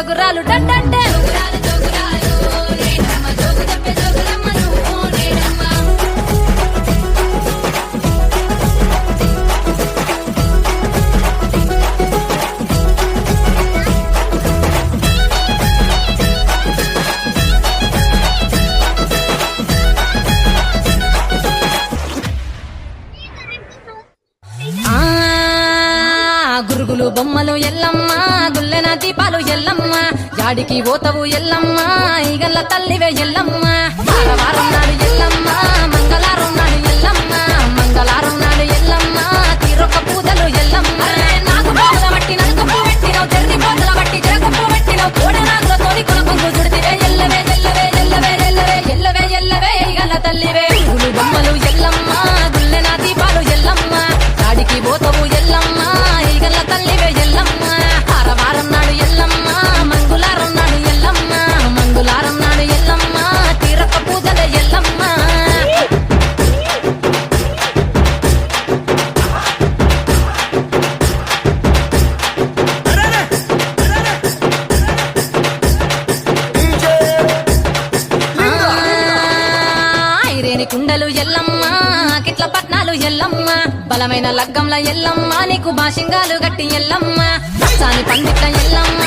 జోగురాలు డండంటే గురుగులు బొమ్మలు ఎల్లమ్మ గుల్లెన దీపాలు ఎల్లమ్మ జాడికి పోతవు ఎల్లమ్మ ఈగల్ల తల్లివే ఎల్లమ్మ వారం నాడు ఎల్లమ్మ మంగళారం నాడు ఎల్లమ్మ మంగళారం నాడు ఎల్లమ్మ తీరొక్క పూజలు ఎల్లమ్మ నాకు పూల బట్టి నలుగు పూ పెట్టినవు జర్ని పోతల బట్టి జరగపు పెట్టినవు కోడ నాగులతోని కొనుకొంగు చుడితివే ఎల్లవే ఎల్లవే ఎల్లవే ఎల్లవే ఎల్లవే ఎల్లవే ఈగల్ల తల్లివే గురుగులు బొమ్మలు ఎల్లమ్మ గుల్లెన దీపాలు ఎల్లమ్మ జాడికి పోతవు ఎల్లమ్మ ఈగల్ల తల్లివే ఎల్లమ్మ వారం నాడు ఎల్లమ్మ మంగుళారం నాడు ఎల్లమ్మ మంగుళారం నాడు ఎల్లమ్మ తీరక పూజల ఎల్లమ్మ ఐరేని కుండలు ఎల్లమ్మ కిట్ల పట్నాలు ఎల్లమ్మ బలమైన లగ్గంల ఎల్లమ్మ నీకు బాషింగాలు గట్టి ఎల్లమ్మ సాని పండిట్ల ఎల్లమ్మ